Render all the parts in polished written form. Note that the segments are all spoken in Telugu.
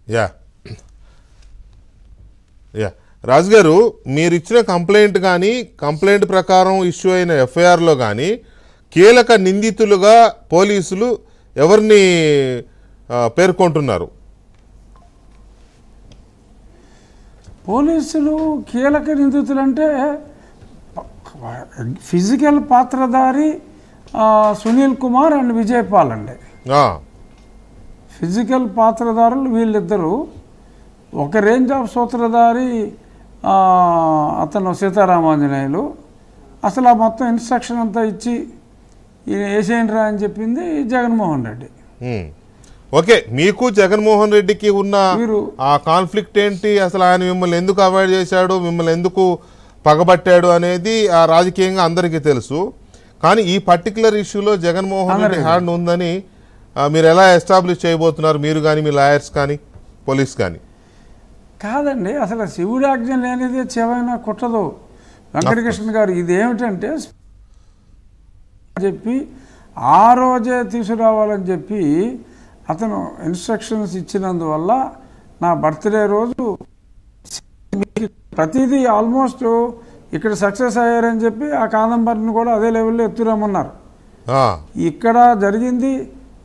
యా యా రాజు గారు, మీరు ఇచ్చిన కంప్లైంట్ కానీ కంప్లైంట్ ప్రకారం ఇష్యూ అయిన ఎఫ్ఐఆర్లో కానీ కీలక నిందితులుగా పోలీసులు ఎవరిని పేర్కొంటున్నారు? పోలీసులు కీలక నిందితులు అంటే ఫిజికల్ పాత్రధారి సునీల్ కుమార్ అండ్ విజయపాల్ అండి. ఫిజికల్ పాత్రధారులు వీళ్ళిద్దరూ. ఒక రేంజ్ ఆఫ్ సూత్రధారి అతను సీతారామాంజనేయులు. అసలు ఆ మొత్తం ఇన్స్ట్రక్షన్ అంతా ఇచ్చి వేసేయండి రా అని చెప్పింది జగన్మోహన్ రెడ్డి. ఓకే, మీకు జగన్మోహన్ రెడ్డికి ఉన్న ఆ కాన్ఫ్లిక్ట్ ఏంటి? అసలు ఆయన మిమ్మల్ని ఎందుకు అవాయిడ్ చేశాడు, మిమ్మల్ని ఎందుకు పగబట్టాడు అనేది ఆ రాజకీయంగా అందరికీ తెలుసు. కానీ ఈ పర్టికులర్ ఇష్యూలో జగన్మోహన్ రెడ్డి హ్యాండ్ ఉందని మీరు ఎలా ఎస్టాబ్లిష్ చేయబోతున్నారు? మీరు కానీ మీ లాయర్స్ కానీ పోలీస్ కానీ? కాదండి, అసలు శివుడి ఆజ్ఞ లేనిదే చెవైనా కుట్టదు వెంకటకృష్ణ గారు. ఇదేమిటంటే చెప్పి ఆ రోజే తీసుకురావాలని చెప్పి అతను ఇన్స్ట్రక్షన్స్ ఇచ్చినందువల్ల నా బర్త్డే రోజు ప్రతిదీ ఆల్మోస్ట్ ఇక్కడ సక్సెస్ అయ్యారని చెప్పి ఆ కాదంబరిని కూడా అదే లెవెల్లో ఎత్తురమ్మన్నారు. ఇక్కడ జరిగింది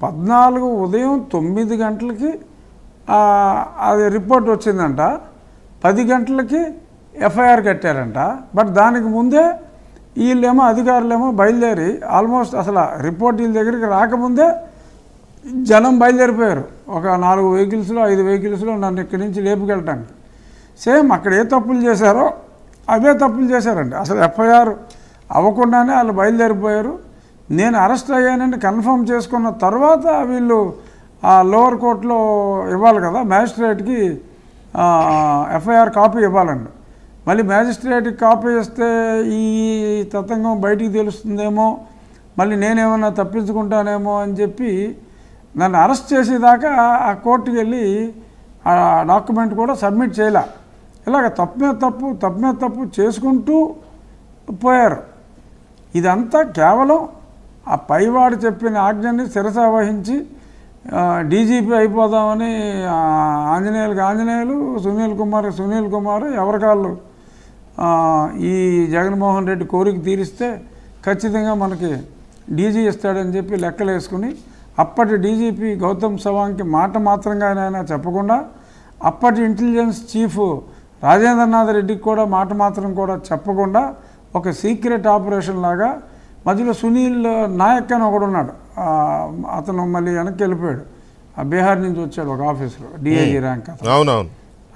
14 ఉదయం 9 గంటలకి అది రిపోర్ట్ వచ్చిందంట. 10 గంటలకి ఎఫ్ఐఆర్ కట్టారంట. బట్ దానికి ముందే వీళ్ళేమో అధికారులేమో బయలుదేరి ఆల్మోస్ట్ అసలు రిపోర్ట్ వీళ్ళ దగ్గరికి రాకముందే జనం బయలుదేరిపోయారు. ఒక 4 వెహికల్స్లో 5 వెహికల్స్లో నన్ను ఇక్కడి నుంచి లేపుకెళ్ళటానికి. సేమ్ అక్కడ ఏ తప్పులు చేశారో అవే తప్పులు చేశారండి. అసలు ఎఫ్ఐఆర్ అవ్వకుండానే వాళ్ళు బయలుదేరిపోయారు. నేను అరెస్ట్ అయ్యానని కన్ఫర్మ్ చేసుకున్న తర్వాత వీళ్ళు లోవర్ కోర్టులో ఇవ్వాలి కదా, మ్యాజిస్ట్రేట్కి ఎఫ్ఐఆర్ కాపీ ఇవ్వాలండి. మళ్ళీ మ్యాజిస్ట్రేట్కి కాపీ ఇస్తే ఈ తతంగం బయటికి తెలుస్తుందేమో, మళ్ళీ నేనేమన్నా తప్పించుకుంటానేమో అని చెప్పి నన్ను అరెస్ట్ చేసేదాకా ఆ కోర్టుకి వెళ్ళి ఆ డాక్యుమెంట్ కూడా సబ్మిట్ చేయలే. ఇలాగ తప్పు మీద తప్పు చేసుకుంటూ పోయారు. ఇదంతా కేవలం ఆ పైవాడు చెప్పిన ఆజ్ఞని శిరస వహించి డీజీపీ అయిపోదామని ఆంజనేయులు సునీల్ కుమార్ ఎవరికాళ్ళు ఈ జగన్మోహన్ రెడ్డి కోరిక తీరిస్తే ఖచ్చితంగా మనకి డీజీ ఇస్తాడని చెప్పి లెక్కలు వేసుకుని అప్పటి డీజీపీ గౌతమ్ సవాంగ్కి మాట మాత్రంగా ఆయన చెప్పకుండా అప్పటి ఇంటెలిజెన్స్ చీఫ్ రాజేంద్రనాథ్ రెడ్డికి కూడా మాట మాత్రం కూడా చెప్పకుండా ఒక సీక్రెట్ ఆపరేషన్ లాగా మధ్యలో సునీల్ నాయక్ అని ఒకడు ఉన్నాడు. అతను మళ్ళీ వెనక్కి వెళ్ళిపోయాడు. ఆ బీహార్ నుంచి వచ్చాడు ఒక ఆఫీసులో, డిఐజీ ర్యాంక్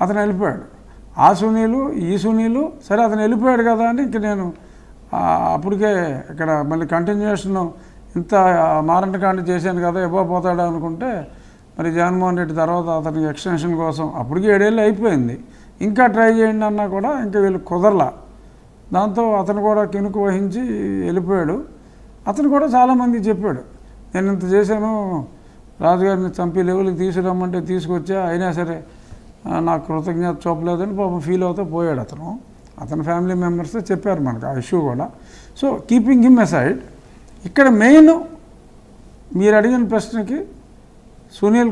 అతను వెళ్ళిపోయాడు. ఆ సునీలు సరే అతను వెళ్ళిపోయాడు కదా అని ఇంక నేను అప్పటికే ఇక్కడ మళ్ళీ కంటిన్యూషన్ ఇంత మారంటకాండ చేశాను కదా ఇవ్వబోతాడు అనుకుంటే మరి జగన్మోహన్ రెడ్డి తర్వాత అతనికి ఎక్స్టెన్షన్ కోసం అప్పటికి 7 ఏళ్ళు అయిపోయింది, ఇంకా ట్రై చేయండి అన్నా కూడా ఇంకా వీళ్ళు కుదరలా. దాంతో అతను కూడా కినుకు వహించి వెళ్ళిపోయాడు. అతను కూడా చాలామంది చెప్పాడు, నేను ఇంత చేశాను, రాజుగారిని చంపి లెవెల్కి తీసుకురమ్మంటే తీసుకొచ్చా, అయినా సరే నాకు కృతజ్ఞత చూపలేదని పాపం ఫీల్ అవుతూ పోయాడు అతను. అతని ఫ్యామిలీ మెంబర్స్ చెప్పారు మనకు ఆ ఇష్యూ కూడా. సో కీపింగ్ హిమ్ అసైడ్, ఇక్కడ మెయిన్ మీరు అడిగిన ప్రశ్నకి సునీల్